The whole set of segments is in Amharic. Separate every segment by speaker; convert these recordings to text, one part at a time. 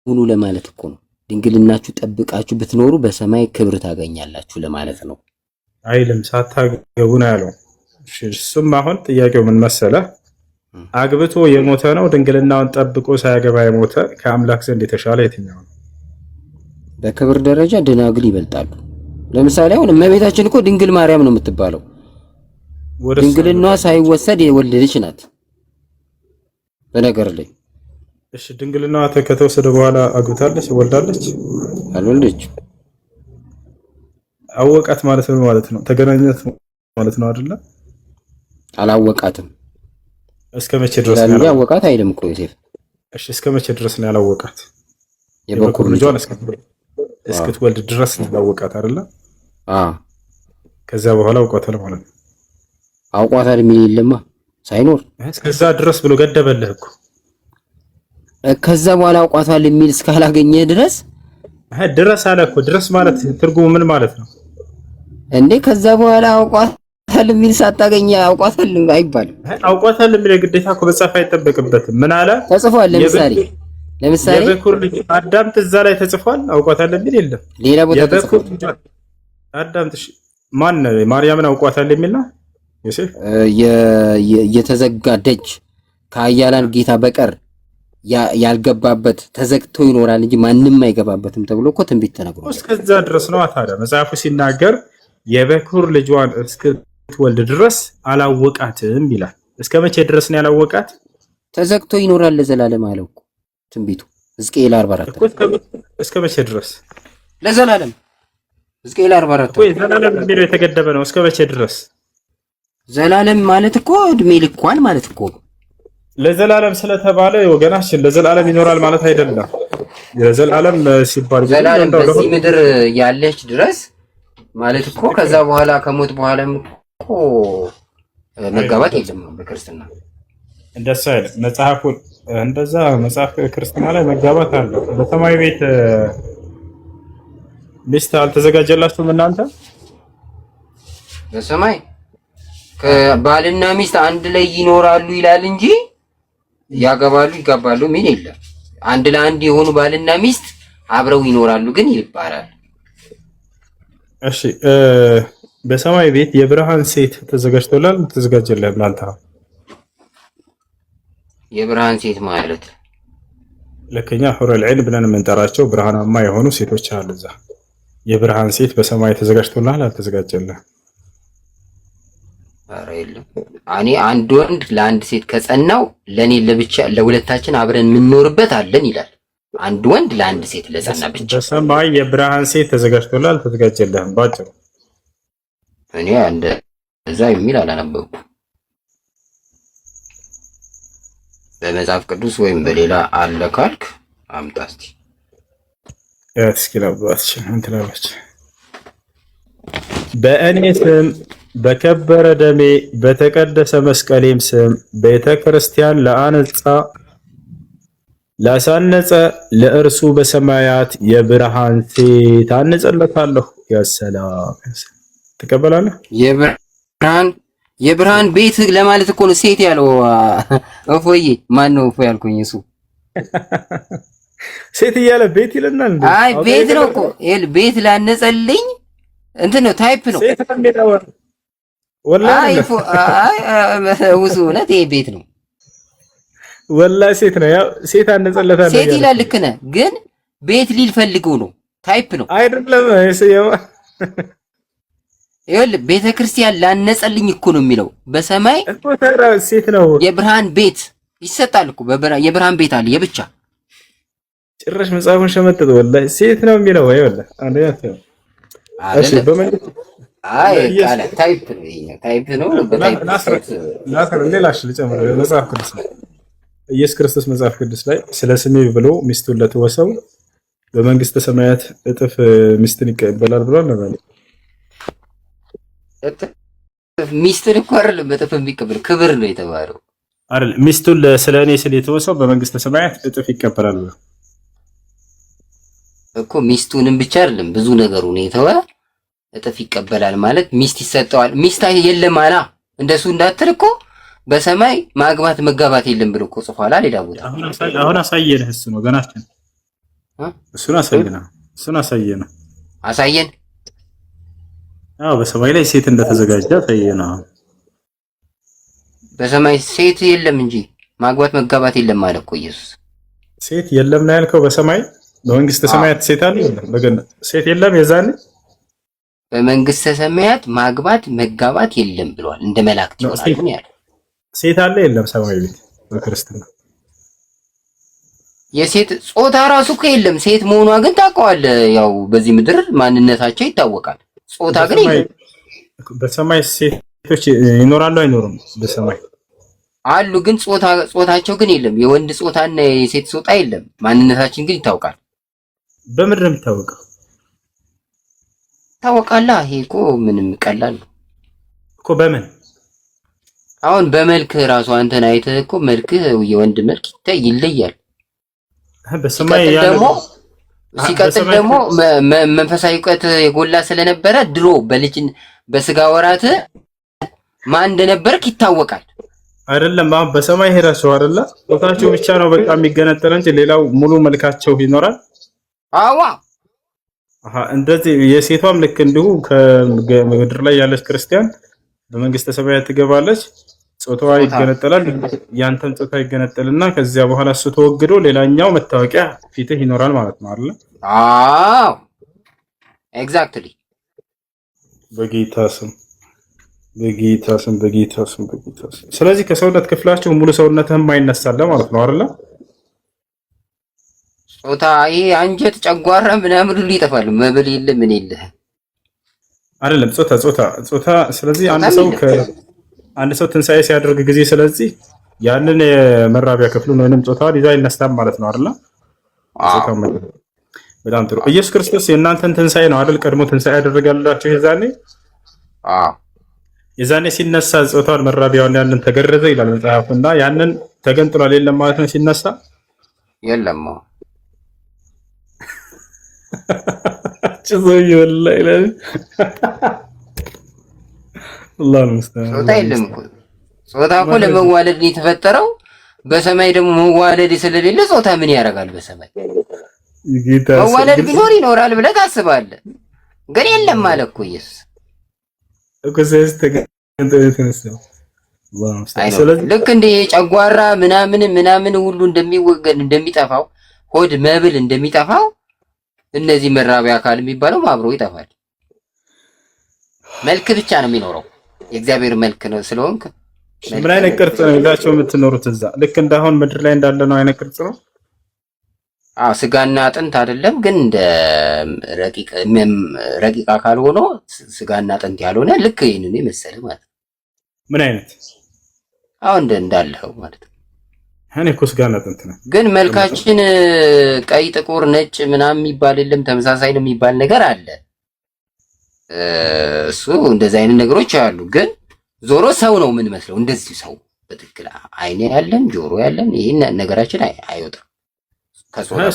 Speaker 1: ሁኑ ለማለት እኮ ነው። ድንግልናችሁ ጠብቃችሁ ብትኖሩ በሰማይ ክብር ታገኛላችሁ ለማለት ነው።
Speaker 2: አይልም ሳታገቡ ነው ያለው። እሱም አሁን ጥያቄው ምን መሰለህ? አግብቶ የሞተ ነው ድንግልናውን ጠብቆ ሳያገባ የሞተ ከአምላክ ዘንድ የተሻለ የትኛው ነው?
Speaker 1: በክብር ደረጃ ደናግል ይበልጣሉ። ለምሳሌ አሁን እመቤታችን እኮ ድንግል ማርያም ነው የምትባለው። ድንግልናዋ ሳይወሰድ የወለደች ናት። በነገር ላይ
Speaker 2: እሺ፣ ድንግልናዋ ከተወሰደ በኋላ አግብታለች ወልዳለች?
Speaker 1: አልወለደችም።
Speaker 2: አወቃት ማለት ነው ማለት ነው። ተገናኘት ማለት ነው አይደለ?
Speaker 1: አላወቃትም።
Speaker 2: እስከ መቼ ድረስ ነው
Speaker 1: ያወቃት? አይደለም እኮ ዮሴፍ።
Speaker 2: እሺ፣ እስከ መቼ ድረስ ነው ያላወቃት?
Speaker 1: የበኩር ልጇን
Speaker 2: እስክትወልድ ድረስ ነው ያላወቃት አይደለ? ከዛ በኋላ አውቋታል ማለት ነው።
Speaker 1: አውቋታል የሚል የለማ ሳይኖር
Speaker 2: እስከዛ ድረስ ብሎ ገደበልህ እኮ።
Speaker 1: ከዛ በኋላ አውቋታል የሚል እስካላገኘ ድረስ
Speaker 2: ድረስ አለ እኮ። ድረስ ማለት ትርጉሙ ምን ማለት ነው
Speaker 1: እንዴ? ከዛ በኋላ አውቋታል የሚል ሳታገኘ አውቋታል አይባልም።
Speaker 2: አውቋታል የሚል ግዴታ እኮ መጻፍ አይጠበቅበትም። ምን አለ
Speaker 1: ተጽፏል። ለምሳሌ
Speaker 2: የበኩር ልጅ አዳምጥ፣ እዛ ላይ ተጽፏል። አውቋታል የሚል የለም።
Speaker 1: ሌላ ቦታ ተጽፏል።
Speaker 2: አዳምጥ። ማን ማርያምን አውቋታል የሚል ነው ዮሴፍ?
Speaker 1: የተዘጋ ደጅ ከኃያላን ጌታ በቀር ያልገባበት ተዘግቶ ይኖራል እንጂ ማንም አይገባበትም ተብሎ እኮ ትንቢት ተነግሯል።
Speaker 2: እስከዛ ድረስ ነው ታዲያ መጽሐፉ ሲናገር የበኩር ልጇን እስክትወልድ ድረስ አላወቃትም ይላል። እስከ መቼ ድረስ ነው ያላወቃት?
Speaker 1: ተዘግቶ ይኖራል ለዘላለም አለው እኮ ትንቢቱ ሕዝቅኤል 44።
Speaker 2: እስከ መቼ ድረስ?
Speaker 1: ለዘላለም ሕዝቅኤል 44
Speaker 2: ወይ ዘላለም የሚለው የተገደበ ነው። እስከ መቼ ድረስ?
Speaker 1: ዘላለም ማለት እኮ እድሜ ልኳን ማለት እኮ
Speaker 2: ለዘላለም ስለተባለ ወገናችን ለዘላለም ይኖራል ማለት አይደለም። ለዘላለም ሲባል
Speaker 1: ዘላለም በዚህ ምድር ያለች ድረስ ማለት እኮ ከዛ በኋላ ከሞት በኋላም እኮ መጋባት የለም በክርስትና።
Speaker 2: እንደዛ አይደል መጽሐፉ? እንደዛ መጽሐፍ ክርስትና ላይ መጋባት አለ። በሰማይ ቤት ሚስት አልተዘጋጀላችሁም እናንተ?
Speaker 1: በሰማይ ከባልና ሚስት አንድ ላይ ይኖራሉ ይላል እንጂ ያገባሉ ይጋባሉ ምን የለም። አንድ ለአንድ የሆኑ ባልና ሚስት አብረው ይኖራሉ ግን ይባላል።
Speaker 2: እሺ፣ በሰማይ ቤት የብርሃን ሴት ተዘጋጅቶላል። ተዘጋጀልህ አንተ?
Speaker 1: የብርሃን ሴት ማለት
Speaker 2: ለከኛ ሑረል ዒን ብለን የምንጠራቸው ብርሃናማ የሆኑ ሴቶች አሉ። እዛ የብርሃን ሴት በሰማይ ተዘጋጅቶላል አልተዘጋጀልህ?
Speaker 1: ኧረ የለም። እኔ አንድ ወንድ ለአንድ ሴት ከጸናው ለኔ ለብቻ ለሁለታችን አብረን የምንኖርበት አለን ይላል። አንድ ወንድ ለአንድ ሴት ለጸና ብቻ
Speaker 2: በሰማይ የብርሃን ሴት ተዘጋጅቶላል አልተዘጋጀልህም? ባጭሩ
Speaker 1: እኔ እዛ የሚል አላነበብኩም። በመጽሐፍ ቅዱስ ወይም በሌላ አለ ካልክ አምጣ እስቲ።
Speaker 2: እስኪ ለባችሁ እንትላላች በእኔ ስም በከበረ ደሜ በተቀደሰ መስቀሌም ስም ቤተ ክርስቲያን ላሳነጸ ለእርሱ በሰማያት የብርሃን ሴት አነጸለታለሁ። ያሰላም ተቀበላለህ?
Speaker 1: የብርሃን ቤት ለማለት እኮ ነው ሴት ያለው። እፎዬ ማን ነው እፎ ያልኩኝ? እሱ
Speaker 2: ሴት እያለ ቤት ይለናል እንዴ?
Speaker 1: አይ ቤት ነው እኮ ቤት ላነጸልኝ እንትን ነው ታይፕ ነው።
Speaker 2: ሴት ነው ወላሂ
Speaker 1: ውሱ እውነት ይሄ ቤት ነው
Speaker 2: ወላሂ ሴት ነው። ያው ሴት አነጸለታለሁ
Speaker 1: ሴት ይላል። ልክ ነህ፣ ግን ቤት ሊል ፈልገው ነው ታይፕ ነው
Speaker 2: አይደለም።
Speaker 1: ይኸውልህ ቤተ ክርስቲያን ላነጸልኝ እኮ ነው የሚለው። በሰማይ
Speaker 2: እኮ ተራ ሴት ነው።
Speaker 1: የብርሃን ቤት ይሰጣል እኮ የብርሃን ቤት አለ የብቻ።
Speaker 2: ጭራሽ መጽሐፉን ሸመጥጥ። ወላሂ ሴት ነው የሚለው። ይኸውልህ አንዴ ያፈው እሺ በመንገድ
Speaker 1: ቃል ታይፕ ነው።
Speaker 2: ናስር ሌላሽ ልጨምር። መጽሐፍ ቅዱስ ላይ ኢየሱስ ክርስቶስ መጽሐፍ ቅዱስ ላይ ስለ ስሜ ብሎ ሚስቱን ለተወሰው በመንግስተ ሰማያት እጥፍ ሚስትን ይቀበላል ብሏል ነው።
Speaker 1: ሚስትን እኮ አይደለም እጥፍ የሚቀበል ክብር ነው የተባለው
Speaker 2: አይደል? ሚስቱን ስለ እኔ ስለ የተወሰው በመንግስተ ሰማያት እጥፍ ይቀበላል ብሎ
Speaker 1: እኮ ሚስቱንም ብቻ አይደለም ብዙ ነገሩን የተወ እጥፍ ይቀበላል ማለት ሚስት ይሰጠዋል። ሚስት የለም አላ እንደሱ እንዳትል እኮ በሰማይ ማግባት መጋባት የለም ብሎ እኮ ጽፏላ። ሌላ ቦታ
Speaker 2: አሁን አሳየንህ እሱ ነው ገናችን እሱን አሳየን። አዎ በሰማይ ላይ ሴት እንደተዘጋጀ አሳየን።
Speaker 1: በሰማይ ሴት የለም እንጂ ማግባት መጋባት የለም ማለት እኮ ኢየሱስ።
Speaker 2: ሴት የለም ነው ያልከው? በሰማይ በመንግስተ ሰማያት ሴት አለ? በገነት ሴት የለም? የዛኔ
Speaker 1: በመንግስተ ሰማያት ማግባት መጋባት የለም ብሏል። እንደ መላእክት ይሆናል ነው ያለው።
Speaker 2: ሴት አለ የለም? ሰማይ ቤት በክርስትና
Speaker 1: የሴት ጾታ ራሱ እኮ የለም። ሴት መሆኗ ግን ታውቀዋለህ። ያው በዚህ ምድር ማንነታቸው ይታወቃል። ጾታ ግን የለም።
Speaker 2: በሰማይ ሴቶች ይኖራሉ አይኖሩም? በሰማይ
Speaker 1: አሉ፣ ግን ጾታቸው ግን የለም። የወንድ ጾታና የሴት ጾታ የለም። ማንነታችን ግን ይታወቃል።
Speaker 2: በምድር ነው የሚታወቀው?
Speaker 1: ታወቃላ። ይሄ እኮ ምንም ቀላል ነው
Speaker 2: እኮ። በምን
Speaker 1: አሁን በመልክ ራሱ አንተን አይተህ እኮ መልክህ የወንድ መልክ ይለያል።
Speaker 2: በሰማይ
Speaker 1: ሲቀጥል ደግሞ መንፈሳዊ እውቀት የጎላ ስለነበረ ድሮ በስጋ ወራት ማን እንደነበርክ ይታወቃል።
Speaker 2: አይደለም አሁን በሰማይ ሄዳችሁ አይደለ? ጾታቸው ብቻ ነው በቃ የሚገነጠል እንጂ ሌላው ሙሉ መልካቸው ይኖራል።
Speaker 1: አዋ
Speaker 2: እንደዚህ የሴቷም ልክ እንዲሁ ከምድር ላይ ያለች ክርስቲያን በመንግስተ ሰማያት ትገባለች። ጾታዋ ይገነጠላል። ያንተም ጾታ ይገነጠልና ከዚያ በኋላ እሱ ተወግዶ ሌላኛው መታወቂያ ፊትህ ይኖራል ማለት ነው አይደል?
Speaker 1: አዎ ኤግዛክትሊ።
Speaker 2: በጌታ ስም። ስለዚህ ከሰውነት ክፍላችሁ ሙሉ ሰውነትህም አይነሳለ ማለት ነው አይደል?
Speaker 1: ጾታ ይሄ አንጀት፣ ጨጓራ ምናምን ሁሉ ይጠፋል። መብል የለ ምን የለ
Speaker 2: አይደለም። ጾታ ስለዚህ አንድ ሰው ትንሣኤ ሲያደርግ ጊዜ ስለዚህ ያንን የመራቢያ ክፍሉን ወይንም ጾታውን ይዛ ይነሳል ማለት ነው አይደል? በጣም ጥሩ። ኢየሱስ ክርስቶስ የእናንተን ትንሣኤ ነው አይደል ቀድሞ ትንሣኤ ያደረጋላችሁ የዛኔ ሲነሳ ጾታውን መራቢያውን ያንን ተገረዘ ይላል መጽሐፉና ያንን ተገንጥሏል የለም ማለት ነው ሲነሳ
Speaker 1: የለም
Speaker 2: ጾታ
Speaker 1: የለም እኮ። ጾታ እኮ ለመዋለድ ነው የተፈጠረው። በሰማይ ደግሞ መዋለድ ስለሌለ ጾታ ምን ያደርጋል? በሰማይ መዋለድ ቢኖር ይኖራል ብለህ ታስባለህ፣ ግን የለም ማለት እኮ ኢየሱስ ልክ እንደ ጨጓራ ምናምን ሁሉ እንደሚወገድ እንደሚጠፋው ሆድ መብል እንደሚጠፋው እነዚህ መራቢያ አካል የሚባለው አብሮ ይጠፋል። መልክ ብቻ ነው የሚኖረው። የእግዚአብሔር መልክ ነው ስለሆንክ።
Speaker 2: ምን አይነት ቅርጽ ነው ይዛችሁ የምትኖሩት እዛ? ልክ እንዳሁን ምድር ላይ እንዳለ ነው አይነት ቅርጽ ነው?
Speaker 1: አዎ ስጋና አጥንት አይደለም፣ ግን እንደ ረቂቅ አካል ሆኖ ስጋና አጥንት ያልሆነ ልክ ይሄንን መሰለ ማለት ነው።
Speaker 2: ምን አይነት?
Speaker 1: አሁን እንዳለው ማለት ነው።
Speaker 2: እኔ እኮ ስጋና አጥንት ነው፣
Speaker 1: ግን መልካችን ቀይ፣ ጥቁር፣ ነጭ ምናምን የሚባል የለም። ተመሳሳይ ነው የሚባል ነገር አለ። እሱ እንደዚህ አይነት ነገሮች አሉ። ግን ዞሮ ሰው ነው ምን መስለው እንደዚህ ሰው በትክክል አይኔ ያለን ጆሮ ያለን ይሄን ነገራችን አይወጣም።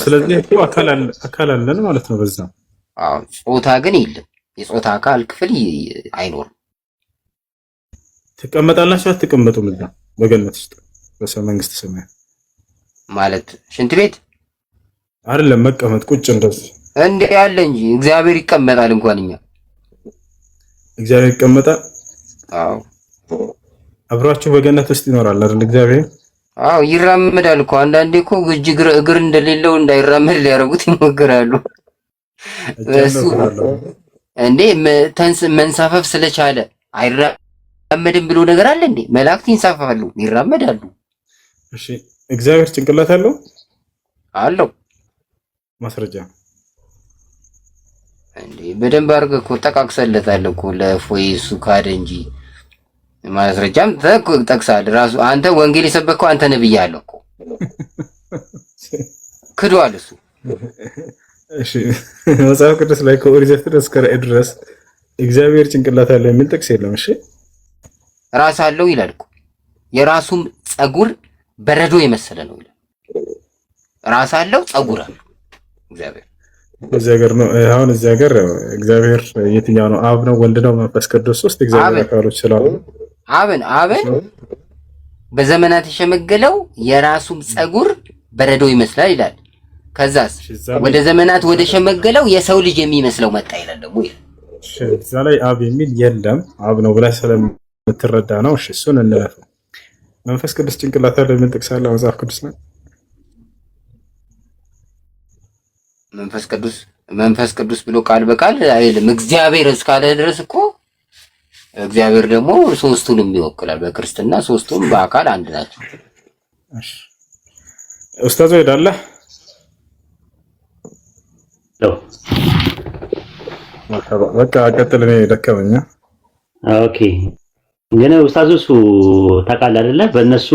Speaker 2: ስለዚህ እኮ አካል አለን ማለት ነው በዛ።
Speaker 1: አዎ ጾታ ግን የለም። የጾታ አካል ክፍል አይኖርም።
Speaker 2: ትቀመጣላችሁ አትቀመጡም? እዛ በገነት ውስጥ በመንግስተ ሰማያት
Speaker 1: ማለት ሽንት ቤት
Speaker 2: አይደለም መቀመጥ፣ ቁጭ እንደዚህ
Speaker 1: እንዴ ያለ እንጂ እግዚአብሔር ይቀመጣል። እንኳን እኛ
Speaker 2: እግዚአብሔር ይቀመጣል።
Speaker 1: አዎ
Speaker 2: አብሯችሁ በገነት ውስጥ ይኖራል አይደል እግዚአብሔር?
Speaker 1: አዎ ይራመዳል እኮ። አንዳንዴ እኮ እግር እንደሌለው እንዳይራመድ ሊያደርጉት ይሞክራሉ። እሱ እንዴ መንሳፈፍ ስለቻለ አይራመድም ብሎ ነገር አለ እንዴ? መላእክት ይንሳፈፋሉ፣ ይራመዳሉ።
Speaker 2: እሺ እግዚአብሔር ጭንቅላት አለው?
Speaker 1: አለው።
Speaker 2: ማስረጃ
Speaker 1: እንዴ በደንብ አድርገህ እኮ ጠቃቅሰለታል እኮ ለፎይ እሱ ካደ እንጂ ማስረጃም ጠቅሳል። ራሱ አንተ ወንጌል የሰበከው አንተ ነብይ አለው እኮ ክዷል እሱ።
Speaker 2: እሺ መጽሐፍ ቅዱስ ላይ ከኦሪት ዘፍጥረት እስከ ራዕይ ድረስ እግዚአብሔር ጭንቅላት አለው የሚል ጥቅስ የለም። እሺ
Speaker 1: ራስ አለው ይላል እኮ። የራሱም ጸጉር በረዶ የመሰለ ነው ይላል። ራስ አለው ጸጉር አለው እግዚአብሔር።
Speaker 2: እዚህ ሀገር ነው አሁን እዚህ ሀገር እግዚአብሔር የትኛው ነው? አብ ነው? ወልድ ነው? መንፈስ ቅዱስ? ሶስት እግዚአብሔር አካሎች ስላሉ
Speaker 1: አብን በዘመናት የሸመገለው የራሱም ጸጉር በረዶ ይመስላል ይላል። ከዛስ ወደ ዘመናት ወደ ሸመገለው የሰው ልጅ የሚመስለው መጣ ይላል ደግሞ
Speaker 2: እዛ ላይ አብ የሚል የለም አብ ነው ብላ ስለምትረዳ ነው። እሺ እሱን እንለፈው። መንፈስ ቅዱስ ጭንቅላት ላይ ምን ጥቅስ አለ መጽሐፍ ቅዱስ ላይ?
Speaker 1: መንፈስ ቅዱስ ብሎ ቃል በቃል አይልም። እግዚአብሔር እስካለ ድረስ እኮ እግዚአብሔር ደግሞ ሶስቱንም ይወክላል። በክርስትና ሶስቱም በአካል አንድ ናቸው።
Speaker 2: እሺ ኡስታዝ ሄዳለ በቃ ቀጥል። እኔ ደከመኛ።
Speaker 3: ኦኬ ግን ኡስታዝ እሱ ታውቃለህ አይደለ? በእነሱ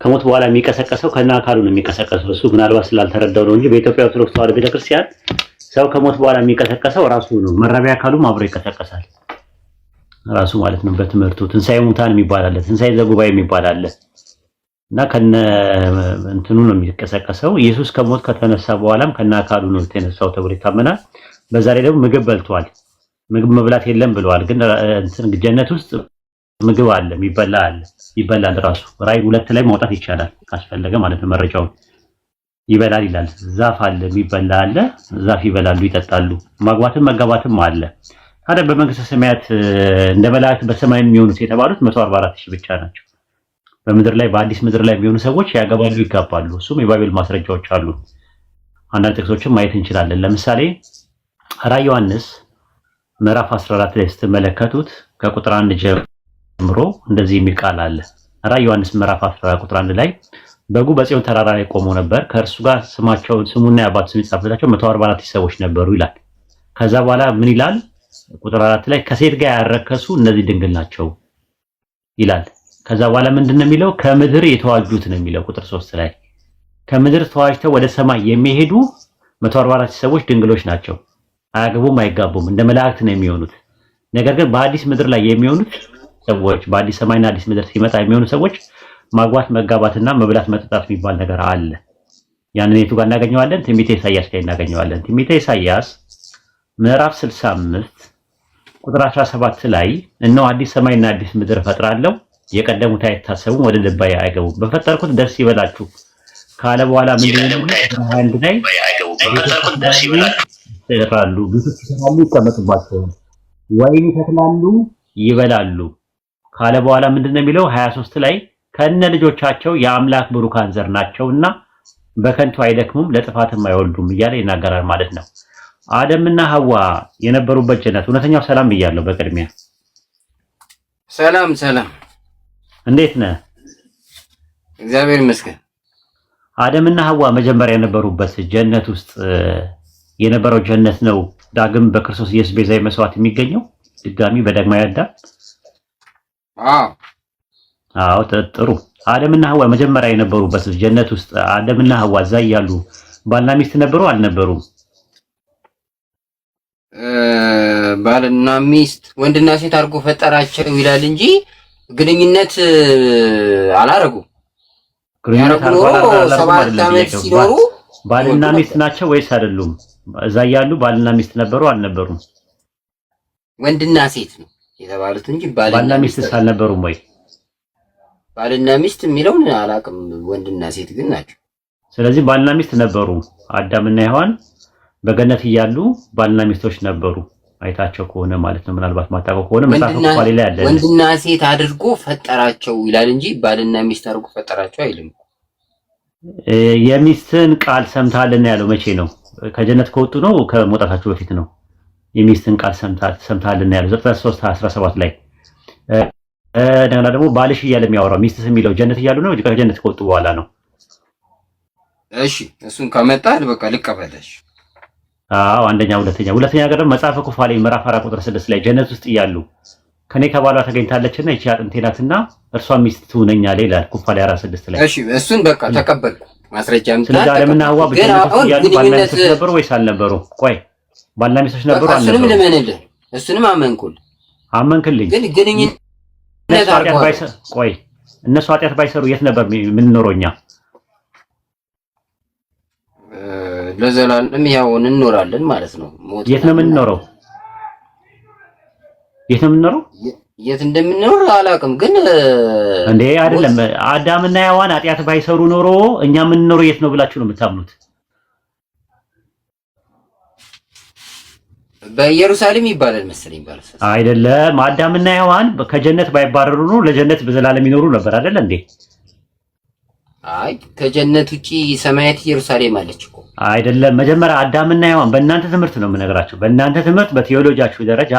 Speaker 3: ከሞት በኋላ የሚቀሰቀሰው ከና አካሉ ነው የሚቀሰቀሰው። እሱ ምናልባት ስላልተረዳው ነው እንጂ በኢትዮጵያ ኦርቶዶክስ ተዋሕዶ ቤተክርስቲያን ሰው ከሞት በኋላ የሚቀሰቀሰው ራሱ ነው። መራቢያ አካሉም አብሮ ይቀሰቀሳል ራሱ ማለት ነው። በትምህርቱ ትንሣኤ ሙታን የሚባል አለ፣ ትንሣኤ ዘጉባኤ የሚባል አለ እና ከነ እንትኑ ነው የሚቀሰቀሰው። ኢየሱስ ከሞት ከተነሳ በኋላም ከና አካሉ ነው የተነሳው ተብሎ ይታመናል። በዛ ላይ ደግሞ ምግብ በልቷል። ምግብ መብላት የለም ብለዋል። ግን እንትን ጀነት ውስጥ ምግብ አለ፣ የሚበላ አለ፣ ይበላል ራሱ። ራእይ 2 ላይ ማውጣት ይቻላል ካስፈለገ ማለት ነው። መረጃውን ይበላል ይላል። ዛፍ አለ፣ የሚበላ አለ፣ ዛፍ ይበላሉ፣ ይጠጣሉ። ማግባትም መጋባትም አለ። ታዲያ በመንግስተ ሰማያት እንደ መላእክት በሰማይ የሚሆኑት የተባሉት 144,000 ብቻ ናቸው። በምድር ላይ በአዲስ ምድር ላይ የሚሆኑ ሰዎች ያገባሉ፣ ይጋባሉ። እሱም የባይብል ማስረጃዎች አሉ። አንዳንድ ጥቅሶችን ማየት እንችላለን። ለምሳሌ ራዕየ ዮሐንስ ምዕራፍ 14 ላይ ስትመለከቱት ከቁጥር 1 ጀምሮ እንደዚህ የሚል ቃል አለ። ራዕየ ዮሐንስ ምዕራፍ 14 ቁጥር 1 ላይ በጉ በጽዮን ተራራ ላይ ቆሞ ነበር፣ ከእርሱ ጋር ስሙና የአባቱ ስም የተጻፈላቸው 144,000 ሰዎች ነበሩ ይላል። ከዛ በኋላ ምን ይላል? ቁጥር 4 ላይ ከሴት ጋር ያረከሱ እነዚህ ድንግል ናቸው ይላል። ከዛ በኋላ ምንድነው የሚለው? ከምድር የተዋጁት ነው የሚለው። ቁጥር 3 ላይ ከምድር ተዋጅተው ወደ ሰማይ የሚሄዱ 144,000 ሰዎች ድንግሎች ናቸው። አያገቡም፣ አይጋቡም፣ እንደ መላእክት ነው የሚሆኑት። ነገር ግን በአዲስ ምድር ላይ የሚሆኑት ሰዎች በአዲስ ሰማይና አዲስ ምድር ሲመጣ የሚሆኑ ሰዎች ማግባት፣ መጋባትና መብላት፣ መጠጣት የሚባል ነገር አለ። ያንን የቱ ጋር እናገኘዋለን? ትንቢተ ኢሳይያስ ላይ እናገኘዋለን። ትንቢተ ኢሳይያስ ምዕራፍ 65 ቁጥር 17 ላይ እነሆ አዲስ ሰማይና አዲስ ምድር እፈጥራለሁ፣ የቀደሙት አይታሰቡም፣ ወደ ልቤ አይገቡም፣ በፈጠርኩት ደስ ይበላችሁ ካለ በኋላ ምንድነው? አንድ ላይ ይሰራሉ፣ ቤቶች ይሰራሉ፣ ይቀመጡባቸዋል፣ ወይን ይተክላሉ፣ ይበላሉ ካለ በኋላ ምንድነው የሚለው? 23 ላይ ከነ ልጆቻቸው የአምላክ ብሩካን ዘር ናቸውና በከንቱ አይደክሙም፣ ለጥፋትም አይወልዱም እያለ ይናገራል ማለት ነው። አደምና ሐዋ የነበሩበት ጀነት እውነተኛው ሰላም ብያለሁ። በቅድሚያ
Speaker 1: ሰላም፣
Speaker 3: እንዴት ነህ?
Speaker 1: እግዚአብሔር ይመስገን።
Speaker 3: አደምና ሐዋ መጀመሪያ የነበሩበት ጀነት ውስጥ የነበረው ጀነት ነው ዳግም በክርስቶስ ኢየሱስ ቤዛዊ መስዋዕት የሚገኘው ድጋሚ በዳግማዊ አዳም። አዎ ጥሩ። አደምና ሐዋ መጀመሪያ የነበሩበት ጀነት ውስጥ አደምና ሐዋ እዛ እያሉ ባልና ሚስት ነበሩ አልነበሩም?
Speaker 1: ባልና ሚስት ወንድና ሴት አድርጎ ፈጠራቸው ይላል እንጂ ግንኙነት አላረጉም።
Speaker 3: ግንኙነት
Speaker 1: ሲኖሩ
Speaker 3: ባልና ሚስት ናቸው ወይስ አይደሉም? እዛ ያሉ ባልና ሚስት ነበሩ አልነበሩም?
Speaker 1: ወንድና ሴት ነው የተባሉት እንጂ
Speaker 3: ባልና ሚስት አልነበሩም ወይ?
Speaker 1: ባልና ሚስት የሚለውን አላውቅም። ወንድና ሴት ግን ናቸው።
Speaker 3: ስለዚህ ባልና ሚስት ነበሩ። አዳምና ሔዋን በገነት እያሉ ባልና ሚስቶች ነበሩ። አይታቸው ከሆነ ማለት ነው። ምናልባት ማታውቀው ከሆነ መጽሐፍ ቋሊ ላይ አለ።
Speaker 1: ወንድና ሴት አድርጎ ፈጠራቸው ይላል እንጂ ባልና ሚስት አድርጎ ፈጠራቸው አይልም።
Speaker 3: የሚስትን ቃል ሰምታልና ያለው መቼ ነው? ከጀነት ከወጡ ነው ከመውጣታቸው በፊት ነው? የሚስትን ቃል ሰምታልና ያለው ዘፍጥረት 3:17 ላይ እንደገና ደግሞ ባልሽ እያለ የሚያወራው ሚስትስ የሚለው ጀነት እያሉ ነው ከጀነት ከወጡ በኋላ ነው?
Speaker 1: እሺ እሱን ከመጣል በቃ ልቀበለሽ።
Speaker 3: አዎ አንደኛ ሁለተኛ ነገር መጽሐፈ ኩፋሌ ምዕራፍ 4 ቁጥር 6 ላይ ጀነት ውስጥ እያሉ ከኔ ከባሏ ተገኝታለችና ይቺ አጥንቴ ናትና እርሷ ሚስት ትሁነኛለች ይላል ኩፋሌ 4:6 ላይ።
Speaker 1: እሺ እሱን በቃ ተቀበልኩ። ማስረጃም
Speaker 3: ስለዚህ አለምና ሐዋ በጀነት ውስጥ እያሉ ባልና ሚስቶች ነበሩ ወይስ አልነበሩ? ቆይ ባልና ሚስቶች ነበሩ አልነበሩ?
Speaker 1: እሱንም ልመንልህ፣ እሱንም አመንክልኝ። ግን ግንኙነት
Speaker 3: እነሱ ኃጢአት ባይሰሩ የት ነበር የምንኖረው እኛ?
Speaker 1: ለዘላለም ያው እንኖራለን ማለት ነው።
Speaker 3: የት ነው የምንኖረው? የት
Speaker 1: እንደምንኖር አላውቅም፣ ግን
Speaker 3: እንዴ አይደለም። አዳምና ሔዋን ኃጢአት ባይሰሩ ኖሮ እኛ የምንኖረው የት ነው ብላችሁ ነው የምታምኑት?
Speaker 1: በኢየሩሳሌም ይባላል መሰለኝ ባለሰ
Speaker 3: አይደለም። አዳምና ሔዋን ከጀነት ባይባረሩ ነው ለጀነት በዘላለም ይኖሩ ነበር አይደል እንዴ?
Speaker 1: አይ ከጀነት ውጪ ሰማያት ኢየሩሳሌም አለች እኮ
Speaker 3: አይደለም። መጀመሪያ አዳምና ሔዋን በእናንተ ትምህርት ነው የምነግራችሁ። በእናንተ ትምህርት በቴዎሎጂያችሁ ደረጃ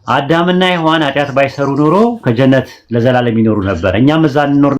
Speaker 3: አዳምና ሔዋን ኃጢአት ባይሰሩ ኖሮ ከጀነት ለዘላለም ይኖሩ ነበር። እኛም እዛ እንኖር